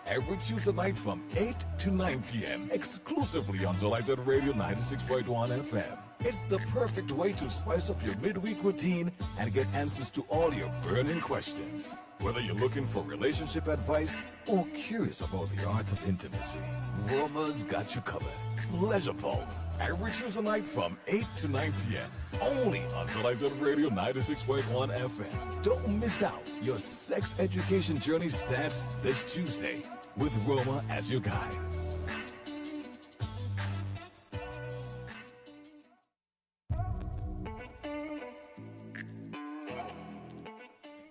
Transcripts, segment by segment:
every Tuesday night from 8 to 9 p.m. exclusively on Zolized Radio 96.1 FM. It's the perfect way to spice up your midweek routine and get answers to all your burning questions. Whether you're looking for relationship advice or curious about the art of intimacy, Roma's got you covered. Pleasure Pulse, every Tuesday night from 8 to 9 p.m. Only on Zolized Radio 96.1 FM. Don't miss out. Your sex education journey starts this Tuesday with Roma as your guide.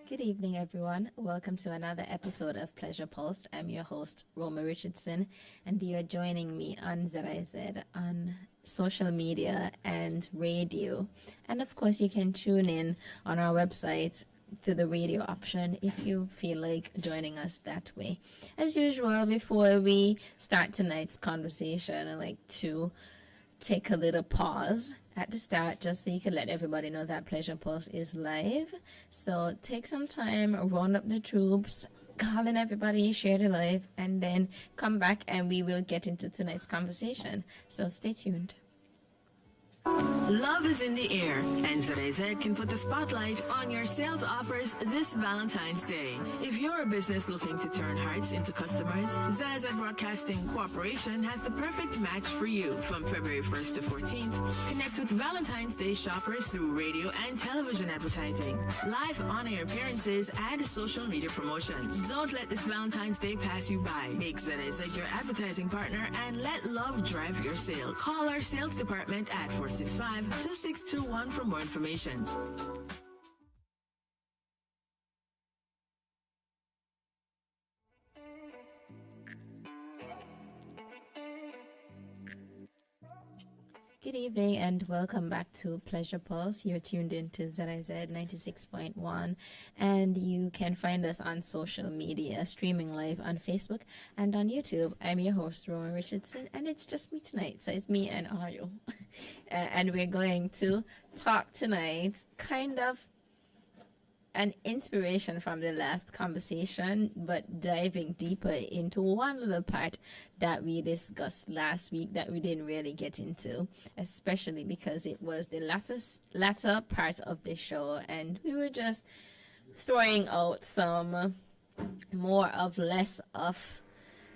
Good evening, everyone. Welcome to another episode of Pleasure Pulse. I'm your host, Roma Richardson, and you're joining me on ZIZ on social media and radio. And of course, you can tune in on our website through the radio option if you feel like joining us that way. As usual, before we start tonight's conversation, I like to take a little pause at the start just so you can let everybody know that Pleasure Pulse is live. So take some time, round up the troops, call in everybody, share the live, and then come back and we will get into tonight's conversation. So stay tuned. Love is in the air, and ZIZ can put the spotlight on your sales offers this Valentine's Day. If you're a business looking to turn hearts into customers, ZIZ Broadcasting Corporation has the perfect match for you. From February 1st to 14th, connect with Valentine's Day shoppers through radio and television advertising, live on-air appearances, and social media promotions. Don't let this Valentine's Day pass you by. Make ZIZ your advertising partner and let love drive your sales. Call our sales department at 465-2621 for more information. Good evening and welcome back to Pleasure Pulse. You're tuned into ZIZ 96.1 and you can find us on social media, streaming live on Facebook and on YouTube. I'm your host, Roma Richardson, and it's just me tonight. So it's me and Ario. And we're going to talk tonight kind of an inspiration from the last conversation, but diving deeper into one little part that we discussed last week that we didn't really get into, especially because it was the latter part of the show, and we were just throwing out some more of less of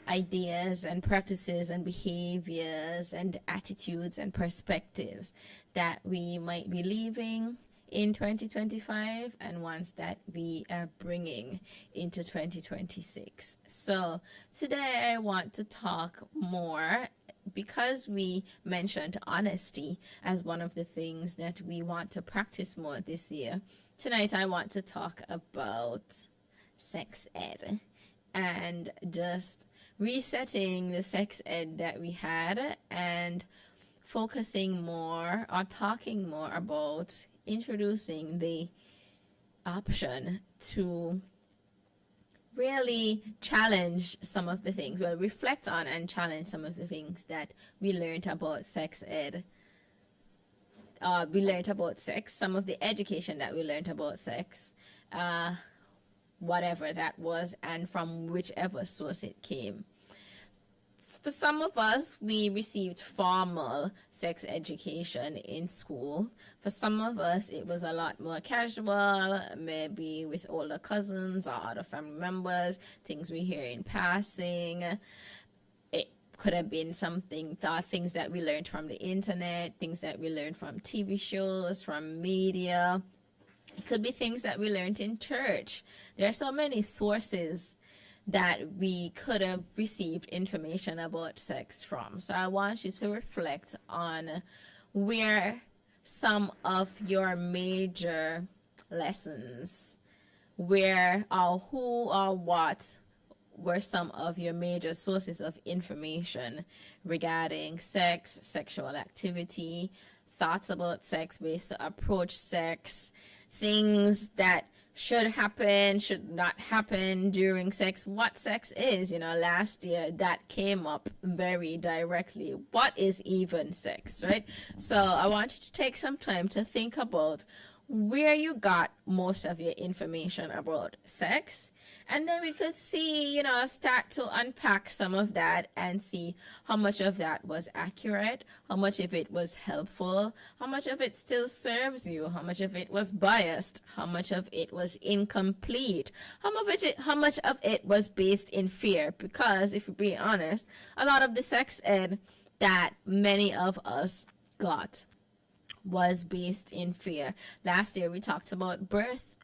ideas and practices and behaviors and attitudes and perspectives that we might be leaving in 2025 and ones that we are bringing into 2026. So today I want to talk more, because we mentioned honesty as one of the things that we want to practice more this year. Tonight I want to talk about sex ed and just resetting the sex ed that we had and focusing more or talking more about introducing the option to really challenge some of the things, well, reflect on and challenge some of the things that we learned about sex ed. We learned about sex, some of the education that we learned about sex, whatever that was, and from whichever source it came. For some of us, we received formal sex education in school. For some of us, it was a lot more casual, maybe with older cousins or other family members, things we hear in passing. It could have been things that we learned from the internet, things that we learned from TV shows, from media. It could be things that we learned in church. There are so many sources that we could have received information about sex from. So I want you to reflect on where some of your major lessons, where or who or what were some of your major sources of information regarding sex, sexual activity, thoughts about sex, ways to approach sex, things that should happen, should not happen during sex, what sex is. Last year that came up very directly. What is even sex, right? So I want you to take some time to think about where you got most of your information about sex. And then we could see, start to unpack some of that and see how much of that was accurate, how much of it was helpful, how much of it still serves you, how much of it was biased, how much of it was incomplete, how much of it was based in fear. Because if we be honest, a lot of the sex ed that many of us got was based in fear. Last year we talked about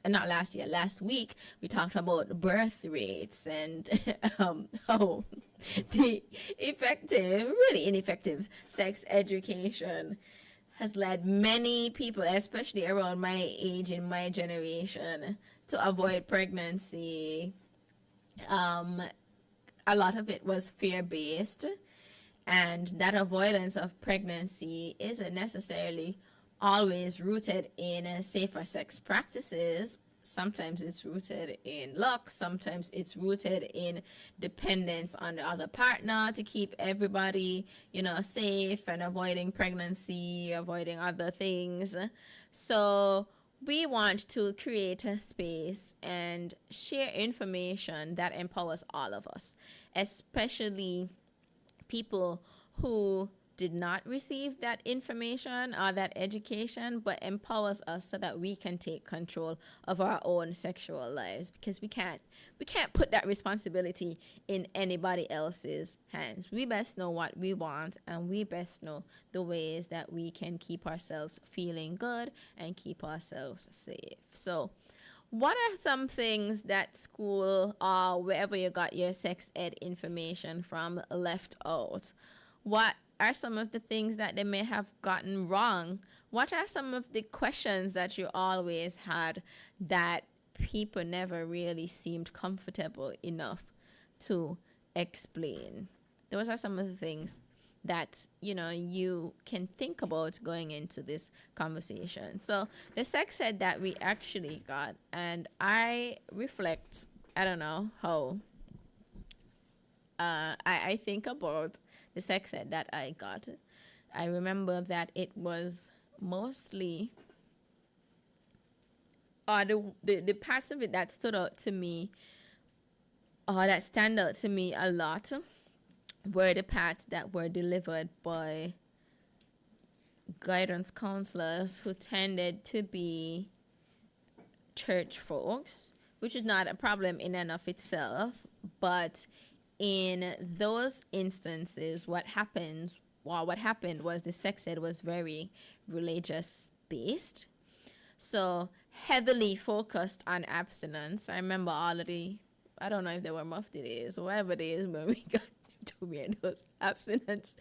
last week we talked about birth rates and how the really ineffective sex education has led many people, especially around my age in my generation, to avoid pregnancy. A lot of it was fear-based, and that avoidance of pregnancy isn't necessarily always rooted in safer sex practices. Sometimes it's rooted in luck. Sometimes it's rooted in dependence on the other partner to keep everybody, safe and avoiding pregnancy, avoiding other things. So we want to create a space and share information that empowers all of us, especially people who did not receive that information or that education, but empowers us so that we can take control of our own sexual lives, because we can't put that responsibility in anybody else's hands. We best know what we want, and we best know the ways that we can keep ourselves feeling good and keep ourselves safe. So what are some things that school or wherever you got your sex ed information from left out? What are some of the things that they may have gotten wrong? What are some of the questions that you always had that people never really seemed comfortable enough to explain? Those are some of the things that you can think about going into this conversation. So the sex ed that we actually got, and I reflect, I don't know how I think about the sex ed that I got. I remember that it was mostly the parts of it that stood out to me, or that stand out to me a lot, were the parts that were delivered by guidance counselors who tended to be church folks, which is not a problem in and of itself. But in those instances, what happened was the sex ed was very religious based, so heavily focused on abstinence. I remember I don't know if they were mufti days or whatever it is, when we got to wear those abstinence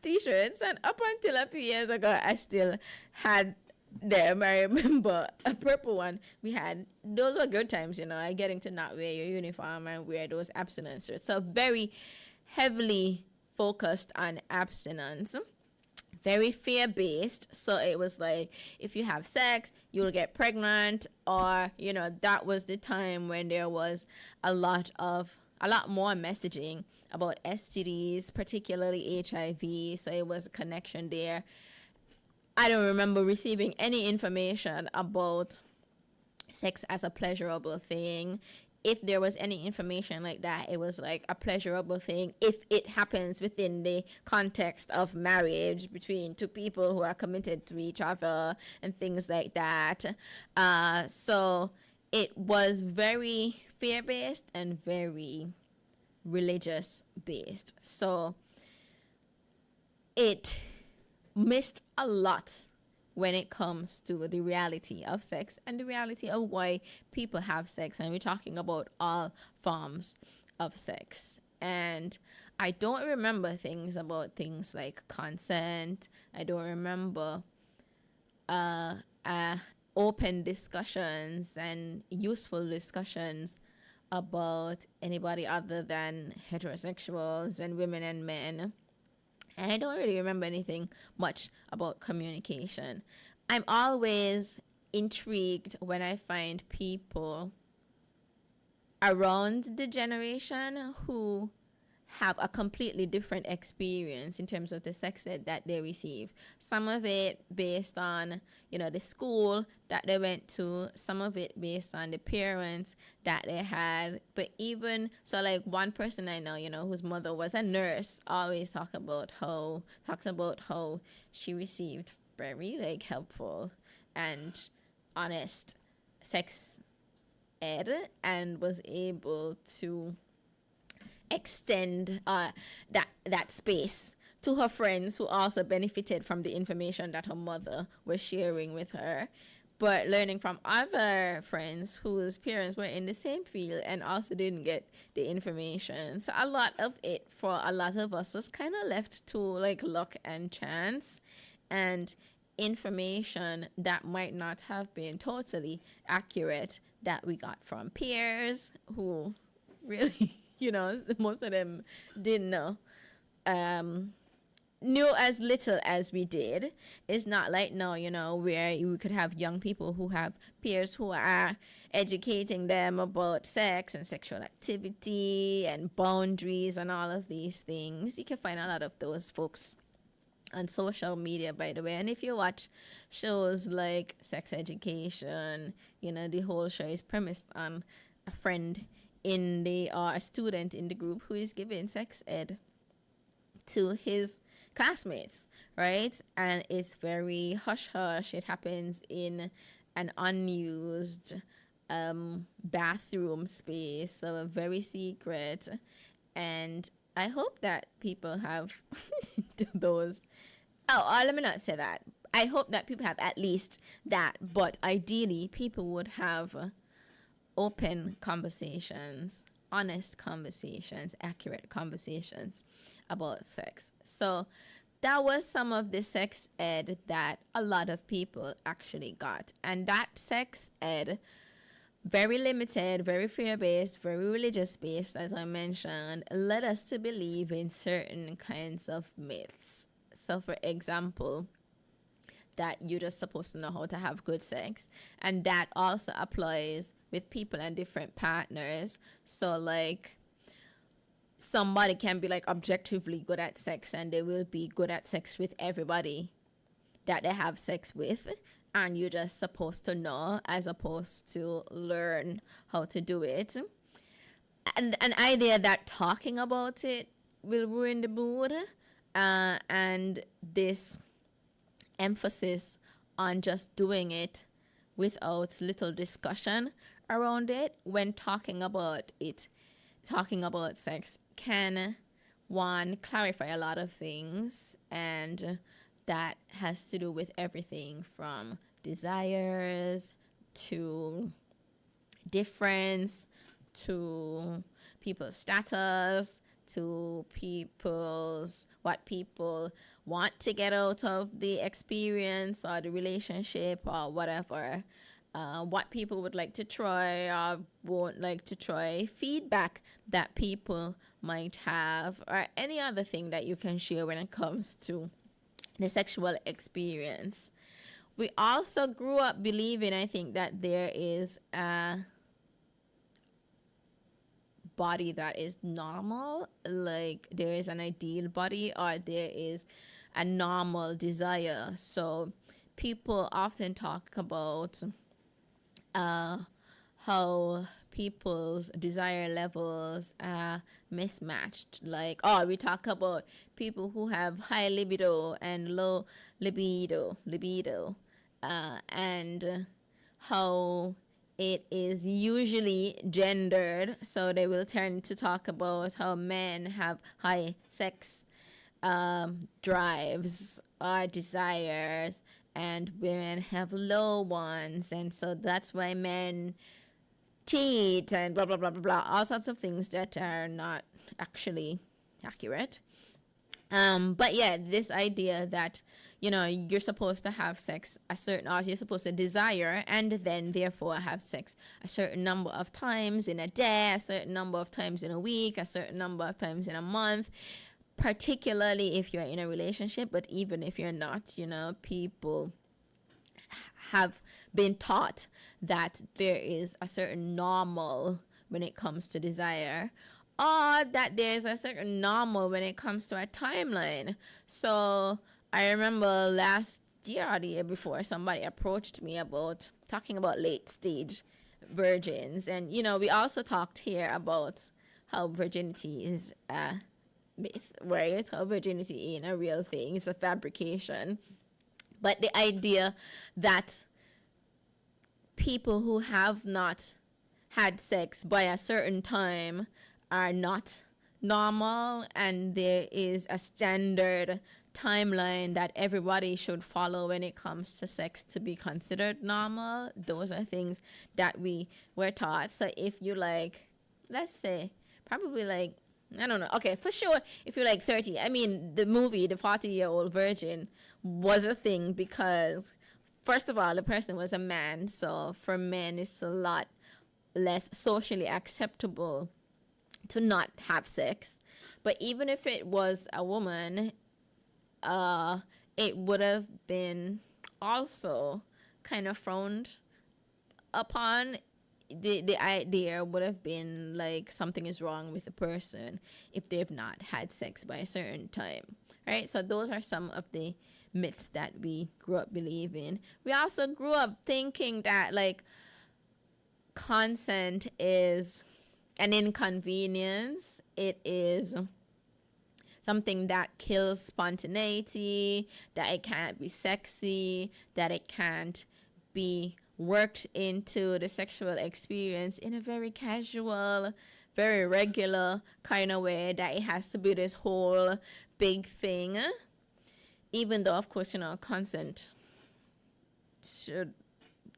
t-shirts, and up until a few years ago I still had them. I remember a purple one we had. Those were good times, getting to not wear your uniform and wear those abstinence shirts. So very heavily focused on abstinence, very fear-based. So it was like, if you have sex, you'll get pregnant, or that was the time when there was a lot more messaging about STDs, particularly HIV. So it was a connection there. I don't remember receiving any information about sex as a pleasurable thing. If there was any information like that, it was like a pleasurable thing if it happens within the context of marriage between two people who are committed to each other and things like that. So it was very fear-based and very religious-based. So it missed a lot when it comes to the reality of sex and the reality of why people have sex. And we're talking about all forms of sex. And I don't remember things like consent. I don't remember open discussions and useful discussions about anybody other than heterosexuals and women and men. And I don't really remember anything much about communication. I'm always intrigued when I find people around the generation who have a completely different experience in terms of the sex ed that they receive. Some of it based on, the school that they went to, some of it based on the parents that they had. But even so, like one person I know, whose mother was a nurse, always talks about how she received very like helpful and honest sex ed and was able to extend that space to her friends who also benefited from the information that her mother was sharing with her, but learning from other friends whose parents were in the same field and also didn't get the information. So a lot of it for a lot of us was kind of left to like luck and chance and information that might not have been totally accurate that we got from peers who really most of them didn't know, knew as little as we did. It's not like now, where you could have young people who have peers who are educating them about sex and sexual activity and boundaries and all of these things. You can find a lot of those folks on social media, by the way. And if you watch shows like Sex Education, the whole show is premised on a friend a student in the group who is giving sex ed to his classmates, right? And it's very hush hush. It happens in an unused bathroom space, so very secret. And I hope that people have those. Let me not say that. I hope that people have at least that, but ideally people would have open conversations, honest conversations, accurate conversations about sex. So that was some of the sex ed that a lot of people actually got. And that sex ed, very limited, very fear-based, very religious-based, as I mentioned, led us to believe in certain kinds of myths. So, for example, that you're just supposed to know how to have good sex. And that also applies with people and different partners. So, like, somebody can be, like, objectively good at sex, and they will be good at sex with everybody that they have sex with. And you're just supposed to know as opposed to learn how to do it. And an idea that talking about it will ruin the mood. And this emphasis on just doing it without little discussion around it when talking about sex can, one, clarify a lot of things, and that has to do with everything from desires to difference to people's status to what people want to get out of the experience or the relationship or whatever, what people would like to try or won't like to try, feedback that people might have, or any other thing that you can share when it comes to the sexual experience. We also grew up believing, I think, that there is a body that is normal, like there is an ideal body or there is a normal desire. So people often talk about how people's desire levels are mismatched. Like, we talk about people who have high libido and low libido, and how it is usually gendered. So they will tend to talk about how men have high sex drives or desires, and women have low ones, and so that's why men cheat and blah blah blah blah blah, all sorts of things that are not actually accurate. But yeah, this idea that you're supposed to have sex a certain, or you're supposed to desire and then therefore have sex a certain number of times in a day, a certain number of times in a week, a certain number of times in a month, particularly if you're in a relationship. But even if you're not, people have been taught that there is a certain normal when it comes to desire, or that there's a certain normal when it comes to a timeline. So I remember last year or the year before, somebody approached me about talking about late stage virgins. And, we also talked here about how virginity is a myth, right? How virginity ain't a real thing, it's a fabrication. But the idea that people who have not had sex by a certain time are not normal, and there is a standard timeline that everybody should follow when it comes to sex to be considered normal. Those are things that we were taught. So if you let's say probably I don't know, okay, for sure, if you're 30, I mean, the movie The 40-Year-Old Virgin was a thing because first of all, the person was a man, so for men it's a lot less socially acceptable to not have sex. But even if it was a woman, it would have been also kind of frowned upon. The idea would have been something is wrong with the person if they've not had sex by a certain time, right? So those are some of the myths that we grew up believing. We also grew up thinking that consent is an inconvenience. It is something that kills spontaneity, that it can't be sexy, that it can't be worked into the sexual experience in a very casual, very regular kind of way, that it has to be this whole big thing. Even though, of course, consent should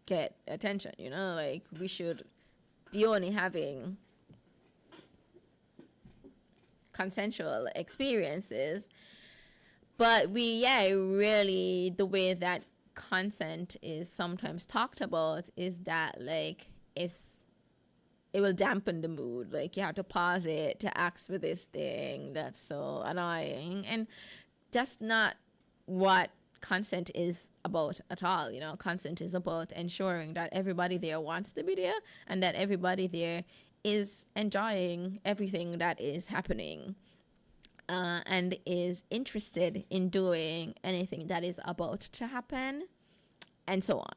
get attention, we should be only having consensual experiences. But really, the way that consent is sometimes talked about is that it will dampen the mood. You have to pause it to ask for this thing that's so annoying, and that's not what consent is about at all. Consent is about ensuring that everybody there wants to be there, and that everybody there is enjoying everything that is happening, and is interested in doing anything that is about to happen, and so on.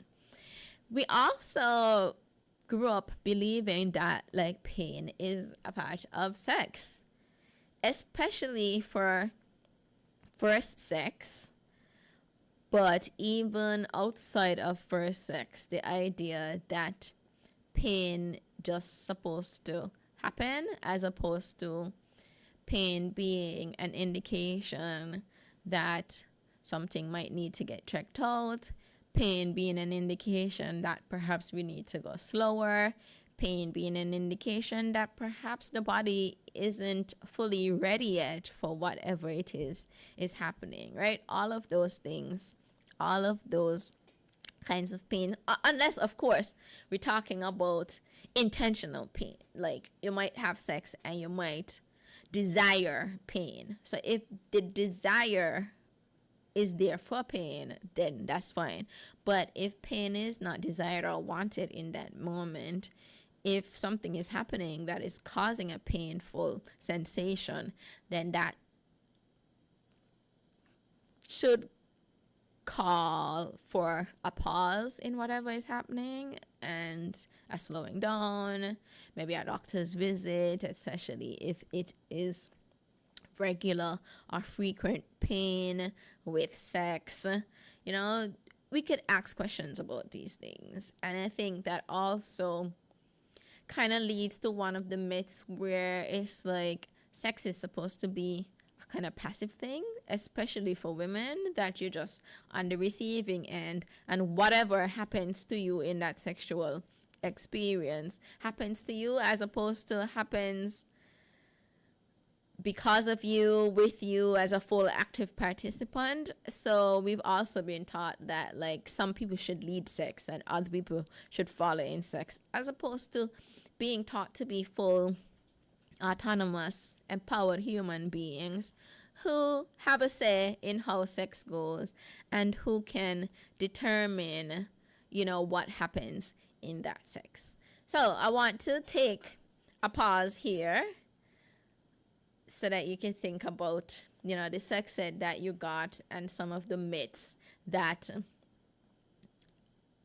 We also grew up believing that pain is a part of sex, especially for first sex. But even outside of first sex, the idea that pain just supposed to happen, as opposed to pain being an indication that something might need to get checked out, pain being an indication that perhaps we need to go slower, pain being an indication that perhaps the body isn't fully ready yet for whatever it is happening, right? All of those things, all of those kinds of pain, unless, of course, we're talking about intentional pain. You might have sex and you might desire pain. So if the desire is there for pain, then that's fine. But if pain is not desired or wanted in that moment, if something is happening that is causing a painful sensation, then that should call for a pause in whatever is happening and a slowing down, maybe a doctor's visit, especially if it is regular or frequent pain with sex. We could ask questions about these things. And I think that also kind of leads to one of the myths where it's sex is supposed to be a kind of passive thing, especially for women, that you're just on the receiving end, and whatever happens to you in that sexual experience happens to you, as opposed to happens because of you, with you as a full active participant. So we've also been taught that some people should lead sex and other people should follow in sex, as opposed to being taught to be full, autonomous, empowered human beings who have a say in how sex goes and who can determine, what happens in that sex. So I want to take a pause here so that you can think about, the sex ed that you got and some of the myths that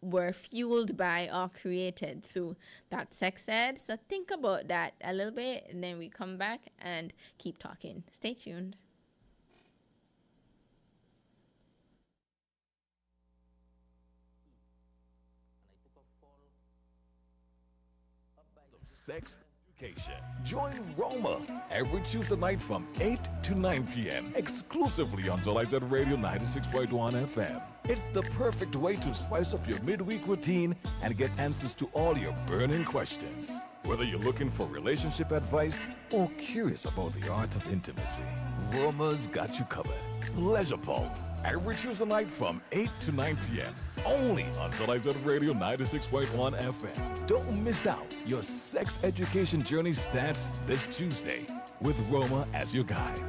were fueled by or created through that sex ed. So think about that a little bit, and then we come back and keep talking. Stay tuned. Sex education. Join Roma every Tuesday night from 8 to 9 p.m. exclusively on Zolized Radio 96.1 FM. It's the perfect way to spice up your midweek routine and get answers to all your burning questions. Whether you're looking for relationship advice or curious about the art of intimacy, Roma's got you covered. Leisure Pulse, every Tuesday night from 8 to 9 p.m. Only on Zolized Radio 96.1 FM. Don't miss out. Your sex education journey starts this Tuesday with Roma as your guide.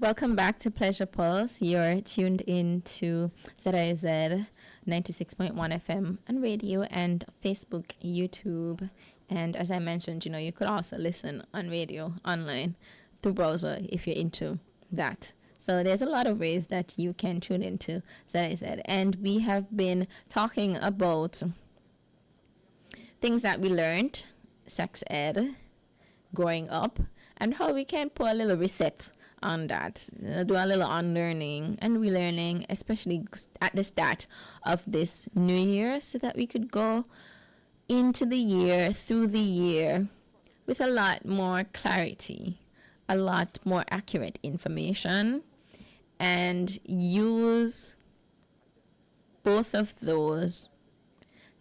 Welcome back to Pleasure Pulse. You're tuned in to ZIZ 96.1 FM on radio and Facebook, YouTube. And as I mentioned, you could also listen on radio, online, through browser if you're into that. So there's a lot of ways that you can tune into ZIZ. And we have been talking about things that we learned, sex ed, growing up, and how we can put a little reset on that, do a little unlearning and relearning, especially at the start of this new year, so that we could go into the year, through the year, with a lot more clarity, a lot more accurate information, and use both of those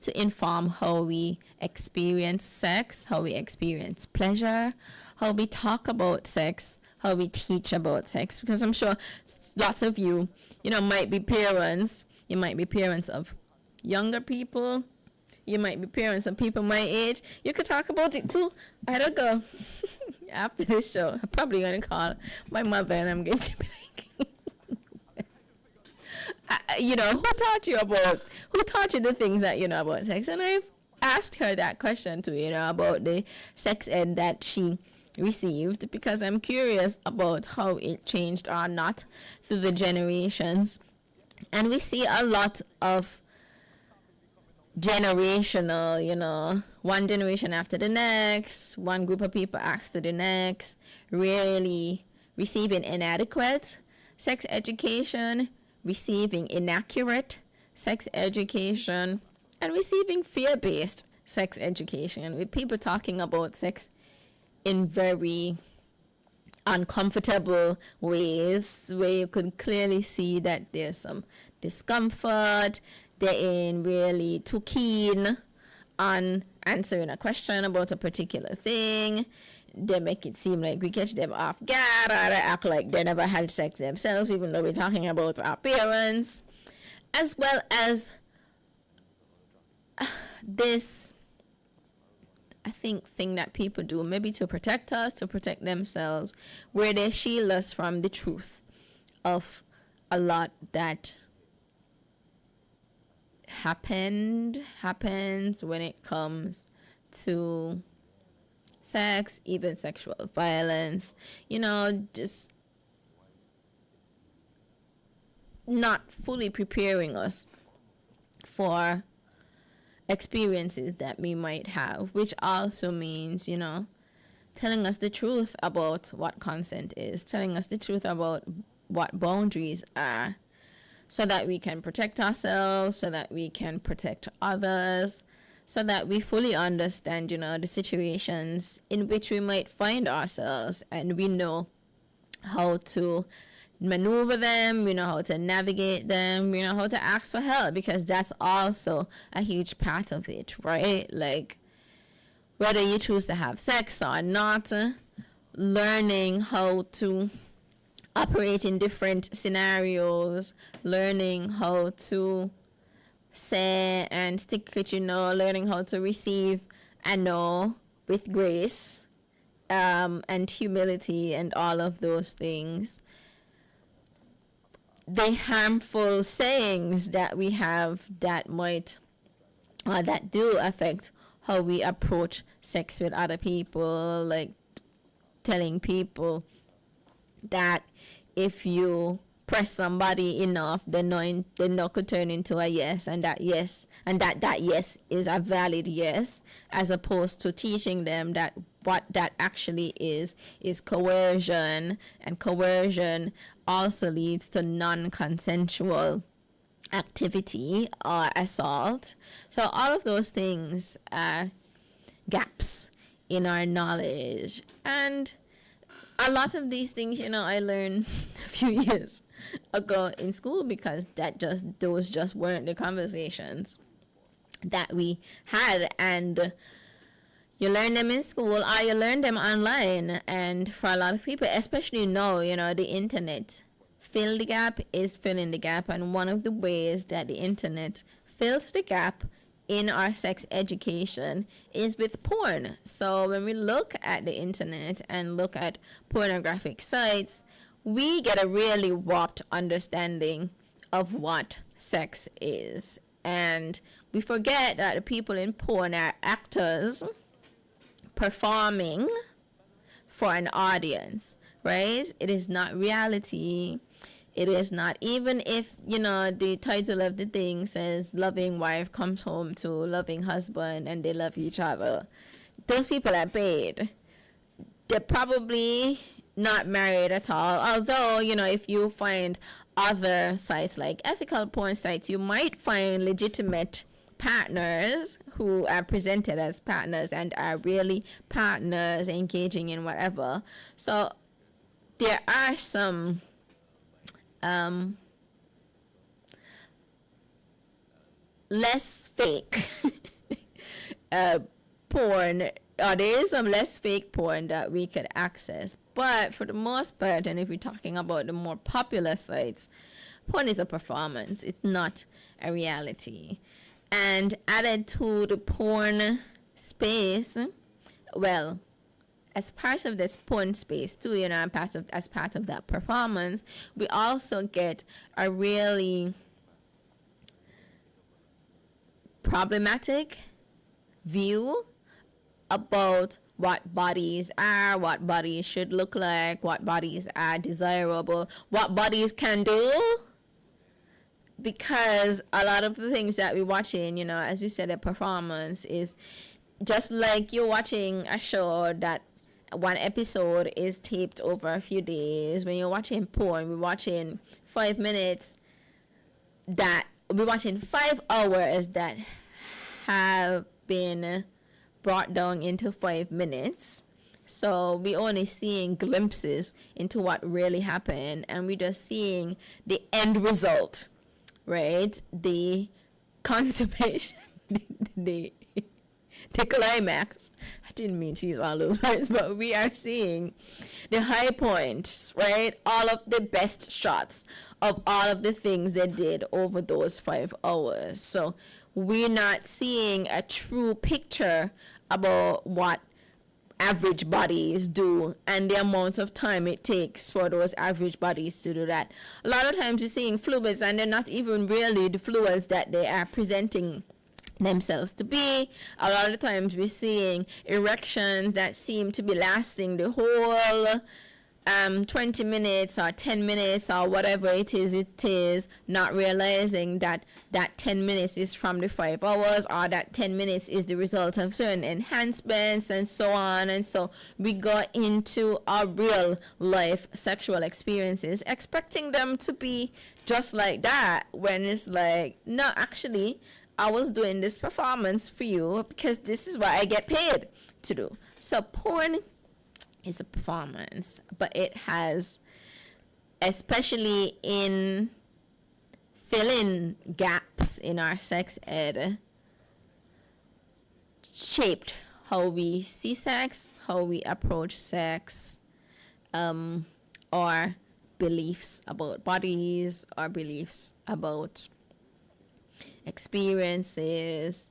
to inform how we experience sex, how we experience pleasure, how we talk about sex, how we teach about sex. Because I'm sure lots of you, might be parents. You might be parents of younger people. You might be parents of people my age. You could talk about it too. I had a girl after this show. I'm probably going to call my mother and I'm going to be like, who taught you the things that you know about sex? And I've asked her that question too, about the sex ed that she received, because I'm curious about how it changed or not through the generations. And we see a lot of generational, one generation after the next, one group of people after the next, really receiving inadequate sex education, receiving inaccurate sex education, and receiving fear-based sex education, with people talking about sex in very uncomfortable ways, where you could clearly see that there's some discomfort. They ain't really too keen on answering a question about a particular thing. They make it seem like we catch them off guard, or they act like they never had sex themselves, even though we're talking about our parents. As well as this, I think, thing that people do, maybe to protect us, to protect themselves, where they shield us from the truth of a lot that happens when it comes to sex, even sexual violence, just not fully preparing us for experiences that we might have, which also means, telling us the truth about what consent is, telling us the truth about what boundaries are, so that we can protect ourselves, so that we can protect others, so that we fully understand, the situations in which we might find ourselves, and we know how to maneuver them, we know how to navigate them, we know how to ask for help, because that's also a huge part of it, right? Like, whether you choose to have sex or not, learning how to operate in different scenarios, learning how to say and stick with learning how to receive and know with grace, and humility, and all of those things. The harmful sayings that we have that might that do affect how we approach sex with other people, like telling people that if you press somebody enough, then no could turn into a yes, and that yes is a valid yes, as opposed to teaching them that what that actually is coercion, and coercion also leads to non-consensual activity or assault. So all of those things are gaps in our knowledge, and a lot of these things, I learned a few years ago in school, because those just weren't the conversations that we had, and you learn them in school or you learn them online. And for a lot of people, especially now, the internet is filling the gap, and one of the ways that the internet fills the gap in our sex education is with porn. So when we look at the internet and look at pornographic sites, we get a really warped understanding of what sex is. And we forget that the people in porn are actors performing for an audience, right? It is not reality. It is not, even if, the title of the thing says loving wife comes home to loving husband and they love each other. Those people are paid. They're probably not married at all. Although, if you find other sites like ethical porn sites, you might find legitimate partners who are presented as partners and are really partners engaging in whatever. So there are some less fake porn, or there is some less fake porn that we could access. But for the most part, and if we're talking about the more popular sites, porn is a performance. It's not a reality. And added to the porn space, well, as part of this porn space too, as part of that performance, we also get a really problematic view about what bodies are, what bodies should look like, what bodies are desirable, what bodies can do. Because a lot of the things that we're watching, as we said, a performance is just like you're watching a show that one episode is taped over a few days. When you're watching porn, we're watching 5 minutes we're watching 5 hours that have been brought down into 5 minutes. So we're only seeing glimpses into what really happened, and we're just seeing the end result, right? The consummation, the climax. I didn't mean to use all those words, but we are seeing the high points, right? All of the best shots of all of the things they did over those 5 hours. So we're not seeing a true picture about what average bodies do and the amount of time it takes for those average bodies to do that. A lot of times we're seeing fluids, and they're not even really the fluids that they are presenting themselves to be. A lot of times we're seeing erections that seem to be lasting the whole 20 minutes or 10 minutes or whatever it is, not realizing that 10 minutes is from the 5 hours, or that 10 minutes is the result of certain enhancements and so on. And so we go into our real life sexual experiences expecting them to be just like that, when it's like, no, actually I was doing this performance for you because this is what I get paid to do. So porn is a performance, but it has, especially in filling gaps in our sex ed, shaped how we see sex, how we approach sex, or beliefs about bodies, or beliefs about experiences,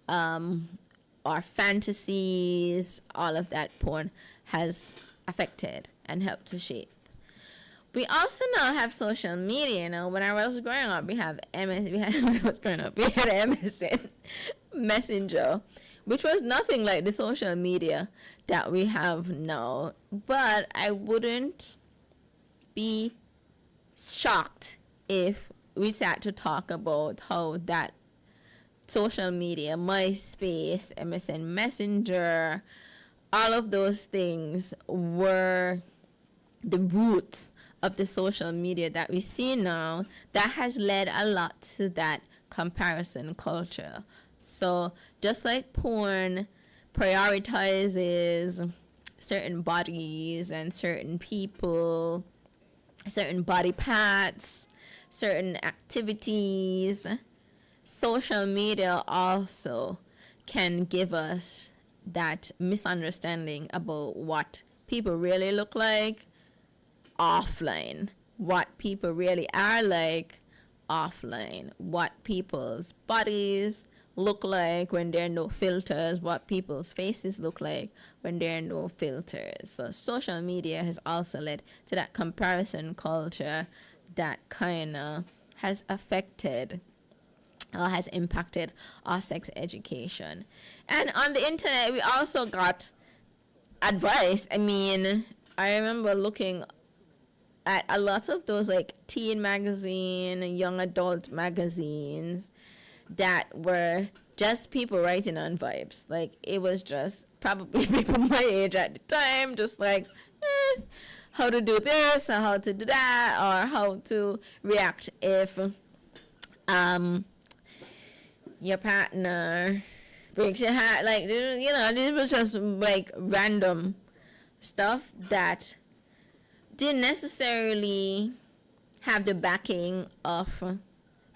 or fantasies. All of that porn has affected and helped to shape. We also now have social media. When I was growing up, we had MSN, Messenger, which was nothing like the social media that we have now. But I wouldn't be shocked if we start to talk about how that social media, MySpace, MSN Messenger, all of those things were the roots of the social media that we see now, that has led a lot to that comparison culture. So just like porn prioritizes certain bodies and certain people, certain body parts, certain activities, social media also can give us that misunderstanding about what people really look like offline, what people really are like offline, what people's bodies look like when there are no filters, what people's faces look like when there are no filters. So social media has also led to that comparison culture that kind of has affected or has impacted our sex education. And on the internet, we also got advice. I mean, I remember looking at a lot of those like teen magazine, young adult magazines that were just people writing on vibes. Like, it was just probably people my age at the time, just like, how to do this or how to do that, or how to react if your partner breaks your heart. Like, you know, this was just like random stuff that didn't necessarily have the backing of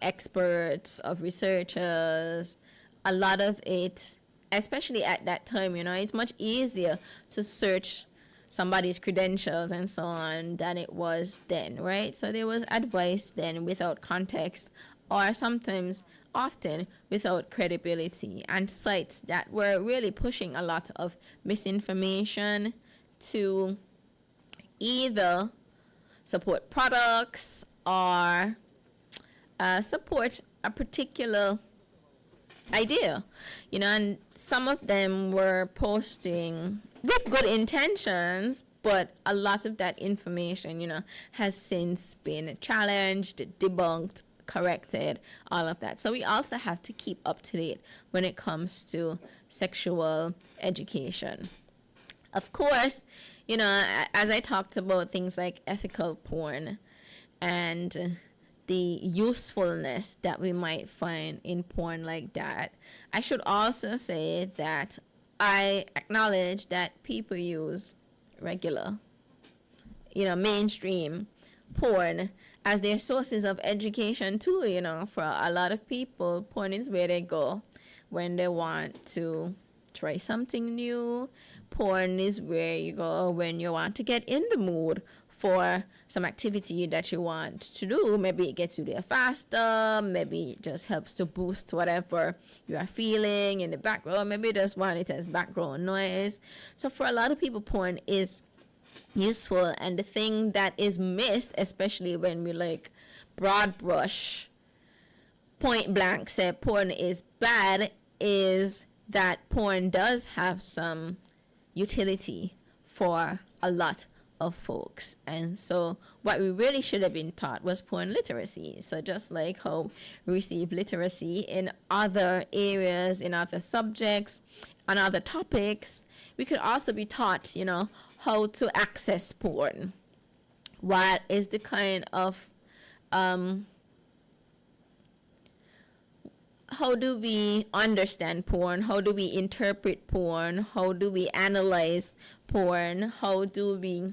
experts, of researchers. A lot of it, especially at that time, you know, it's much easier to search somebody's credentials and so on than it was then, right? So there was advice then without context, or sometimes often without credibility, and sites that were really pushing a lot of misinformation to either support products or support a particular idea, you know. And some of them were posting with good intentions, but a lot of that information, you know, has since been challenged, debunked, corrected, all of that. So we also have to keep up to date when it comes to sexual education. Of course, you know, as I talked about things like ethical porn and the usefulness that we might find in porn like that, I should also say that I acknowledge that people use regular, you know, mainstream porn as their sources of education too. You know, for a lot of people, porn is where they go when they want to try something new. Porn is where you go when you want to get in the mood for some activity that you want to do. Maybe it gets you there faster, maybe it just helps to boost whatever you are feeling in the background, maybe you just want it as background noise. So for a lot of people, porn is useful, and the thing that is missed, especially when we like broad brush, point blank say porn is bad, is that porn does have some utility for a lot of folks. And so what we really should have been taught was porn literacy. So just like how we receive literacy in other areas, in other subjects, on other topics, we could also be taught, you know, how to access porn. What is the kind of how do we understand porn? How do we interpret porn? How do we analyze porn? How do we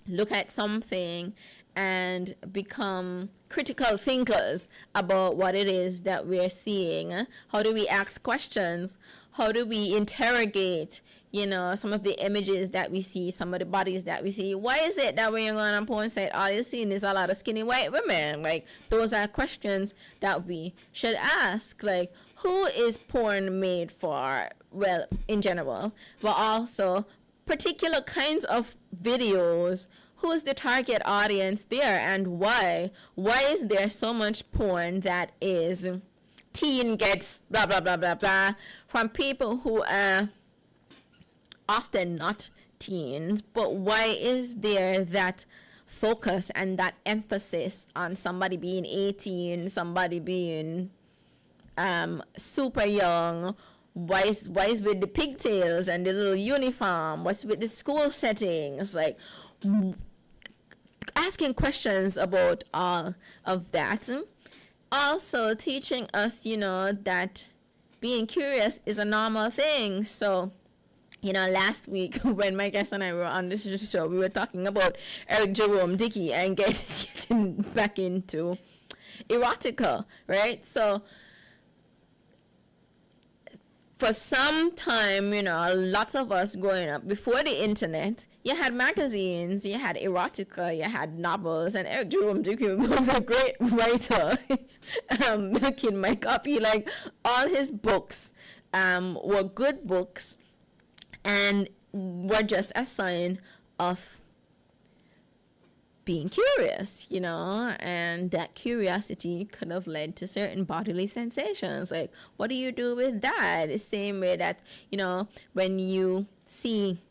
look at something and become critical thinkers about what it is that we're seeing? How do we ask questions? How do we interrogate, you know, some of the images that we see, some of the bodies that we see? Why is it that when you're going on porn site, all you're seeing is a lot of skinny white women? Like, those are questions that we should ask. Like, who is porn made for? Well, in general, but also particular kinds of videos. Who's the target audience there, and why? Why is there so much porn that is teen gets blah, blah, blah, blah, blah, from people who are often not teens. But why is there that focus and that emphasis on somebody being 18, somebody being super young? Why is with the pigtails and the little uniform? What's with the school settings? Like, asking questions about all of that. Also teaching us, that being curious is a normal thing. So, last week when my guest and I were on this show, we were talking about Eric Jerome Dickey and getting back into erotica, right? So for some time, lots of us growing up before the internet, you had magazines, you had erotica, you had novels, and Eric Jerome Dickey was a great writer. Look in my copy, like all his books were good books and were just a sign of being curious, and that curiosity could have led to certain bodily sensations. Like, what do you do with that? The same way that, when you see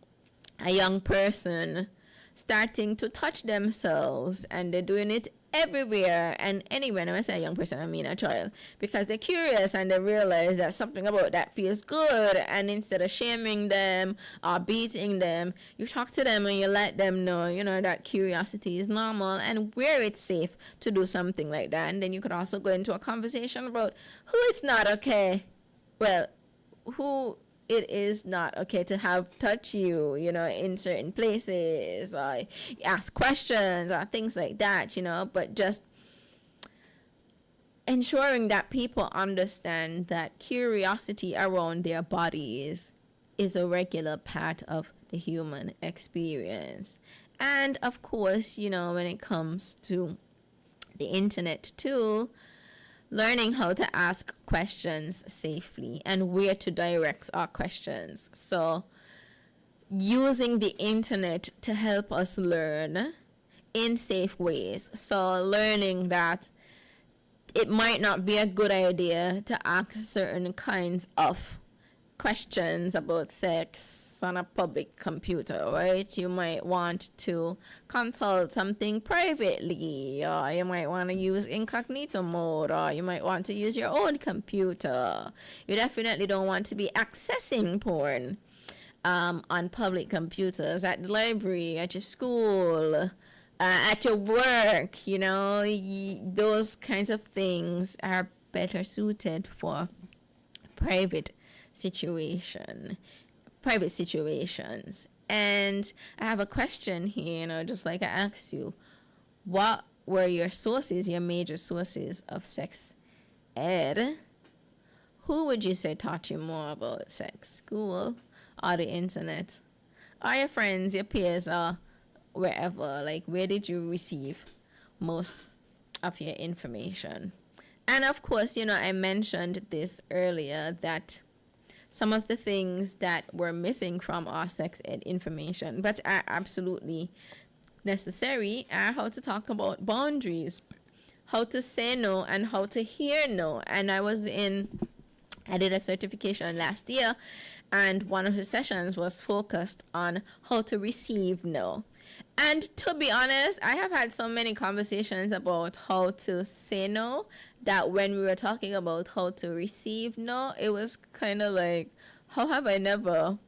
a young person starting to touch themselves and they're doing it everywhere and anywhere. And when I say a young person, I mean a child, because they're curious and they realize that something about that feels good, and instead of shaming them or beating them, you talk to them and you let them know, that curiosity is normal and where it's safe to do something like that. And then you could also go into a conversation about who it's not okay, who it is not okay to have touch you, in certain places, or ask questions or things like that, but just ensuring that people understand that curiosity around their bodies is a regular part of the human experience. And of course, when it comes to the internet too, learning how to ask questions safely and where to direct our questions. So using the internet to help us learn in safe ways. So learning that it might not be a good idea to ask certain kinds of questions about sex on a public computer, right? You might want to consult something privately, or you might want to use incognito mode, or you might want to use your own computer. You definitely don't want to be accessing porn on public computers, at the library, at your school, at your work. Those kinds of things are better suited for private situations. And I have a question here, just like I asked you, what were your sources, your major sources of sex ed? Who would you say taught you more about sex? School or the internet? Or your friends, your peers, or wherever? Like, where did you receive most of your information? And of course, I mentioned this earlier, that some of the things that were missing from our sex ed information, but are absolutely necessary, are how to talk about boundaries, how to say no, and how to hear no. And I did a certification last year, and one of the sessions was focused on how to receive no. And to be honest, I have had so many conversations about how to say no that when we were talking about how to receive no, it was kind of like, how have I never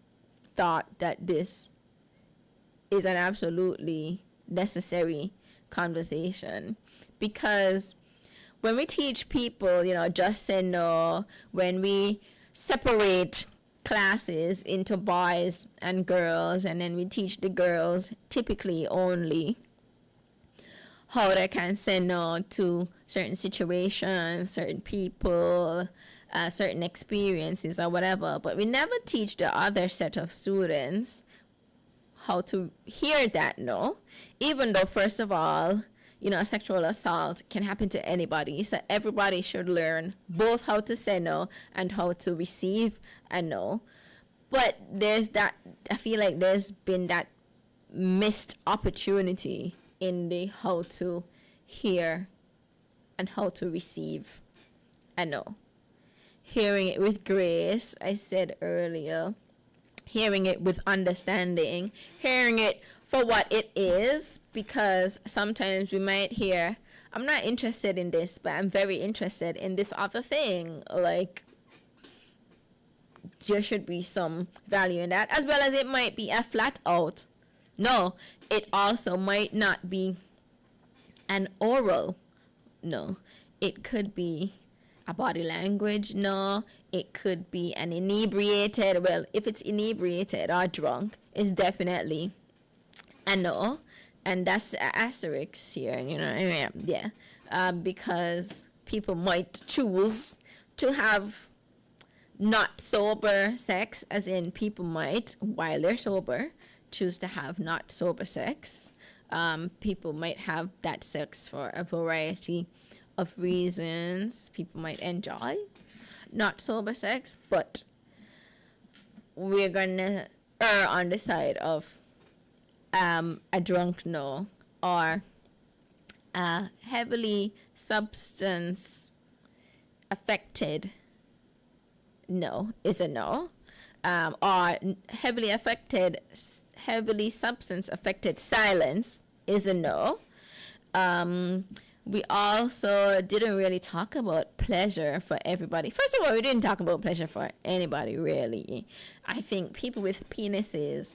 thought that this is an absolutely necessary conversation? Because when we teach people, just say no, when we separate classes into boys and girls, and then we teach the girls typically only how they can say no to certain situations, certain people, certain experiences or whatever, but we never teach the other set of students how to hear that no, even though, first of all, sexual assault can happen to anybody, so everybody should learn both how to say no and how to receive a no. But I feel like there's been that missed opportunity in the how to hear and how to receive a no. hearing it with grace, I said earlier, hearing it with understanding, hearing it for what it is, because sometimes we might hear, I'm not interested in this, but I'm very interested in this other thing. Like, there should be some value in that, as well as it might be a flat out no. It also might not be an oral no. It could be a body language no. It could be an inebriated, well, if it's inebriated or drunk, it's definitely a no. And that's an asterisk here, you know, yeah. Because people might choose to have not sober sex, as in people might, while they're sober, choose to have not sober sex. People might have that sex for a variety of reasons. People might enjoy not sober sex, but we're gonna err on the side of a drunk no, or a heavily substance affected no is a no, or heavily substance affected silence is a no. We also didn't really talk about pleasure for everybody. First of all, we didn't talk about pleasure for anybody, really. I think people with penises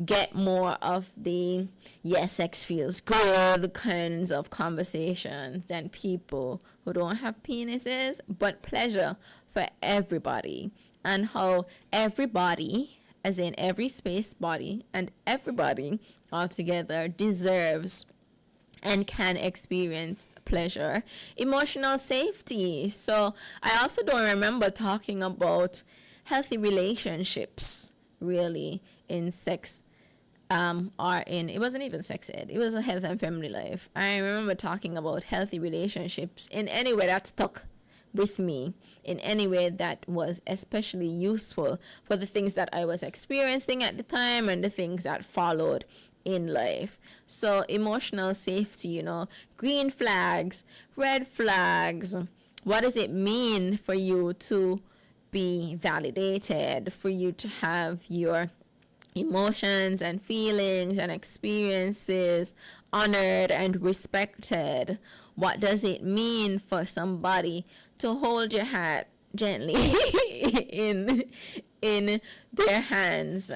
get more of the yes, sex feels good kinds of conversations than people who don't have penises, but pleasure for everybody, and how everybody, as in every space body, and everybody altogether deserves and can experience pleasure. Emotional safety. So I also don't remember talking about healthy relationships really in sex, or in, it wasn't even sex ed, it was a health and family life. I remember talking about healthy relationships in any way that stuck with me, in any way that was especially useful for the things that I was experiencing at the time and the things that followed in life. So emotional safety, you know, green flags, red flags. What does it mean for you to be validated, for you to have your emotions and feelings and experiences honored and respected? What does it mean for somebody to hold your hat gently in their hands?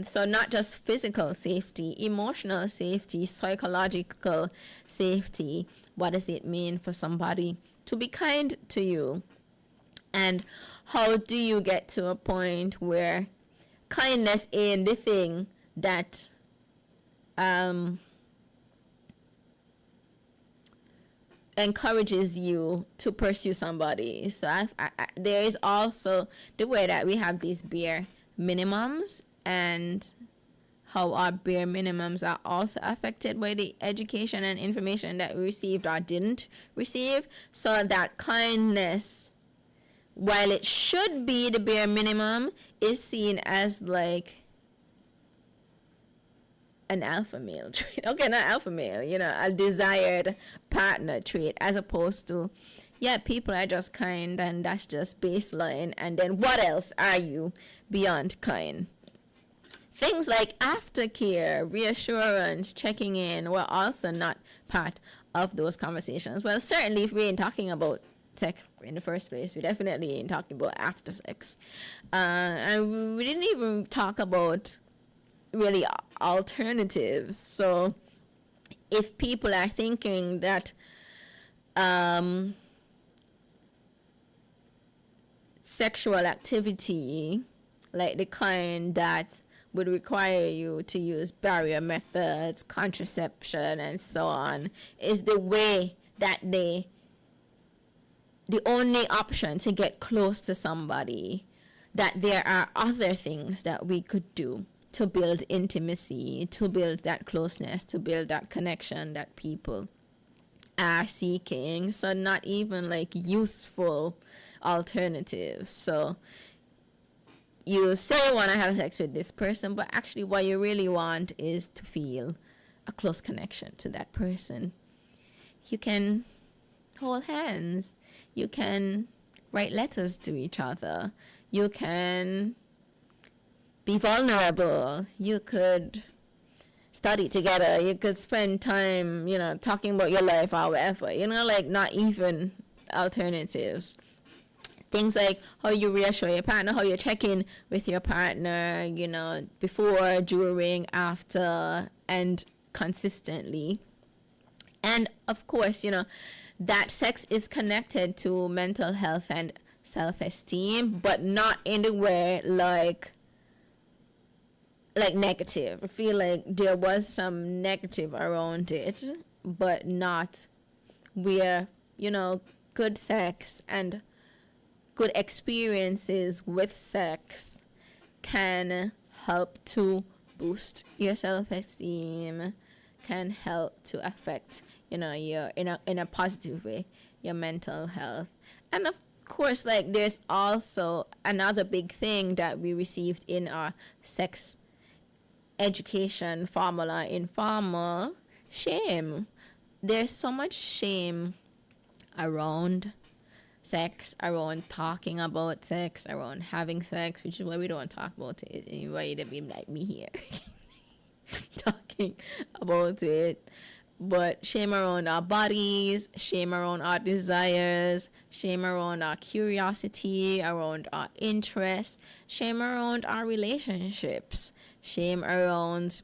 So not just physical safety, emotional safety, psychological safety. What does it mean for somebody to be kind to you? And how do you get to a point where kindness ain't the thing that encourages you to pursue somebody? So there is also the way that we have these bare minimums, and how our bare minimums are also affected by the education and information that we received or didn't receive. So that kindness, while it should be the bare minimum, is seen as like an alpha male trait. Okay, not alpha male, you know, a desired partner trait, as opposed to, yeah, people are just kind and that's just baseline, and then what else are you beyond kind? Things like aftercare, reassurance, checking in were also not part of those conversations. Well, certainly if we ain't talking about sex in the first place, we definitely ain't talking about after sex. And we didn't even talk about really alternatives. So if people are thinking that sexual activity, like the kind that would require you to use barrier methods, contraception, and so on, is the way that the only option to get close to somebody, that there are other things that we could do to build intimacy, to build that closeness, to build that connection that people are seeking. So not even like useful alternatives. So you say you want to have sex with this person, but actually what you really want is to feel a close connection to that person. You can hold hands. You can write letters to each other. You can be vulnerable. You could study together. You could spend time, talking about your life or whatever. Like not even alternatives. Things like how you reassure your partner, how you check in with your partner, before, during, after, and consistently. And of course, that sex is connected to mental health and self-esteem, but not in the way like negative. I feel like there was some negative around it, but not where, good sex and good experiences with sex can help to boost your self-esteem, can help to affect, your in a positive way, your mental health. And of course, like there's also another big thing that we received in our sex education, formal or informal, shame. There's so much shame around sex, around talking about sex, around having sex, which is why we don't talk about it anyway. To be like me here talking about it. But shame around our bodies, shame around our desires, shame around our curiosity, around our interests, shame around our relationships, shame around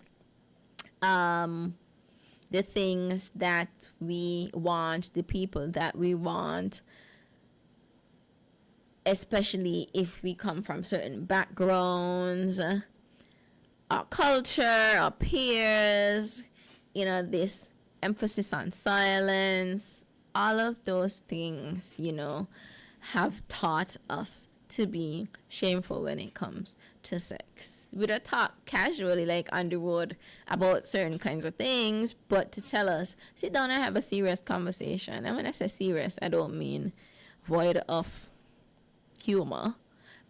the things that we want, the people that we want, especially if we come from certain backgrounds, our culture, our peers, this emphasis on silence, all of those things, have taught us to be shameful when it comes to sex. We don't talk casually like on the road about certain kinds of things, but to tell us, sit down and have a serious conversation. And when I say serious, I don't mean void of humor,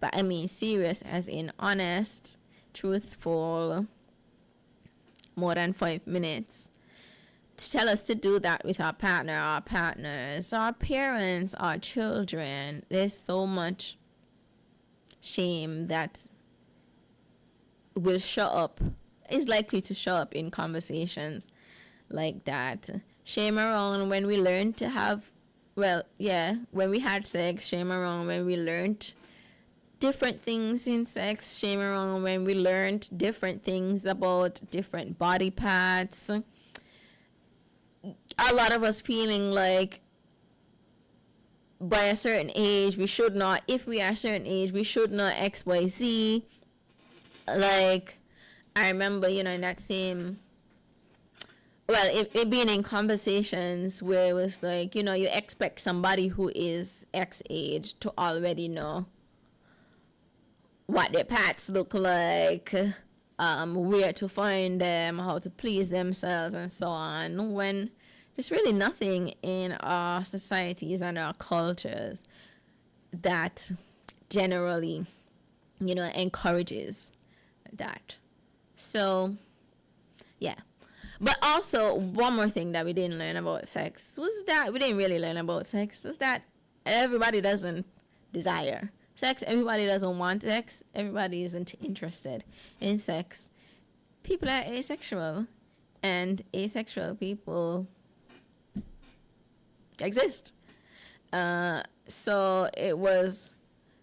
but I mean serious as in honest, truthful, more than 5 minutes. To tell us to do that with our partner, our partners, our parents, our children. There's so much shame that will show up, is likely to show up in conversations like that. Shame around when we learned to have, when we had sex. Shame around when we learned different things in sex. Shame around when we learned different things about different body parts. A lot of us feeling like by a certain age we should not, if we are a certain age, we should not XYZ. Like, I remember, in that same, it being in conversations where it was like, you expect somebody who is X age to already know what their parts look like, where to find them, how to please themselves, and so on, when there's really nothing in our societies and our cultures that generally, encourages that. So, yeah. But also, one more thing that we didn't learn about sex was that we didn't really learn about sex was that everybody doesn't desire sex. Everybody doesn't want sex. Everybody isn't interested in sex. People are asexual, and asexual people exist. So it was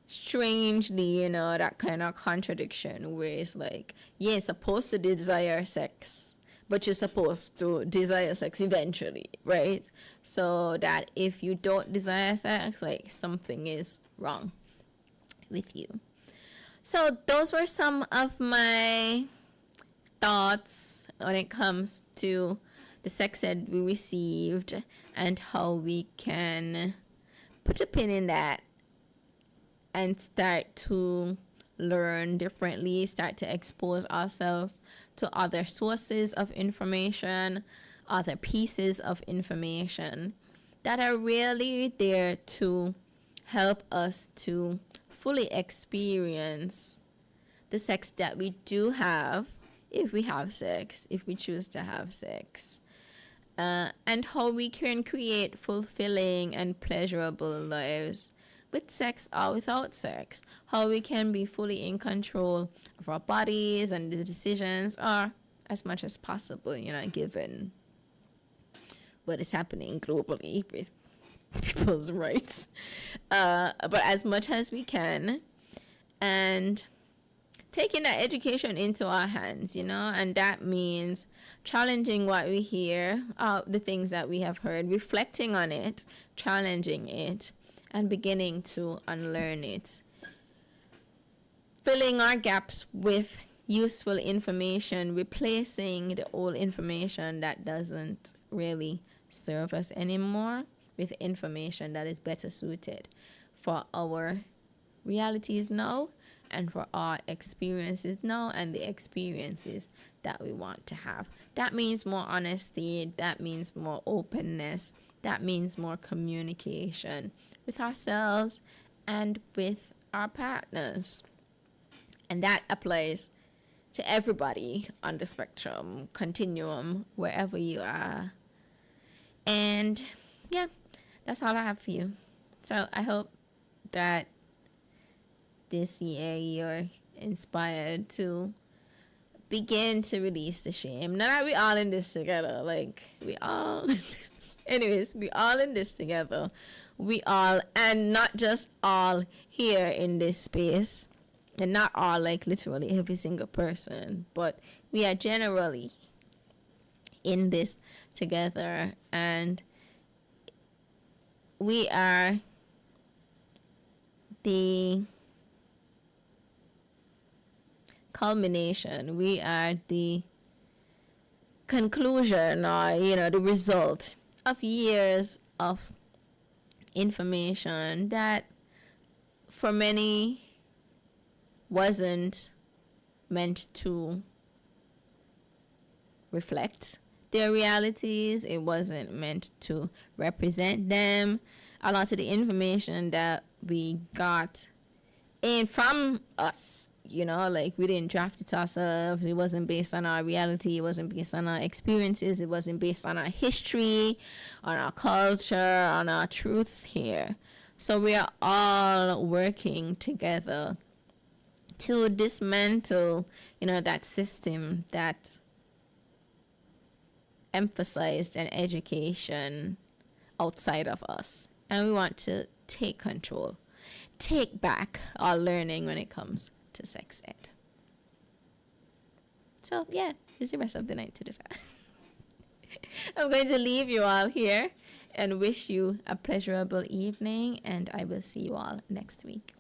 strangely, that kind of contradiction where it's like, you ain't supposed to desire sex, but you're supposed to desire sex eventually, right? So that if you don't desire sex, like something is wrong with you. So those were some of my thoughts when it comes to the sex ed we received and how we can put a pin in that and start to learn differently, start to expose ourselves to other sources of information, other pieces of information that are really there to help us to fully experience the sex that we do have, if we have sex, if we choose to have sex, and how we can create fulfilling and pleasurable lives with sex or without sex, how we can be fully in control of our bodies and the decisions, or as much as possible, given what is happening globally with people's rights, but as much as we can, and taking that education into our hands, and that means challenging what we hear, the things that we have heard, reflecting on it, challenging it, and beginning to unlearn it. Filling our gaps with useful information, replacing the old information that doesn't really serve us anymore with information that is better suited for our realities now and for our experiences now and the experiences that we want to have. That means more honesty, that means more openness, that means more communication with ourselves and with our partners. And that applies to everybody on the spectrum, continuum, wherever you are. And yeah, that's all I have for you. So I hope that this year you're inspired to begin to release the shame. Now that we all in this together, we all anyways, we all in this together. We all, and not just all here in this space, and not all literally every single person, but we are generally in this together, and we are the culmination, we are the conclusion, or the result of years of information that for many wasn't meant to reflect their realities. It wasn't meant to represent them. A lot of the information that we got in from us, we didn't draft it ourselves. It wasn't based on our reality. It wasn't based on our experiences. It wasn't based on our history, on our culture, on our truths here. So we are all working together to dismantle, that system that emphasized an education outside of us. And we want to take control, take back our learning when it comes to sex ed. So yeah, it's the rest of the night to do that. I'm going to leave you all here and wish you a pleasurable evening, and I will see you all next week.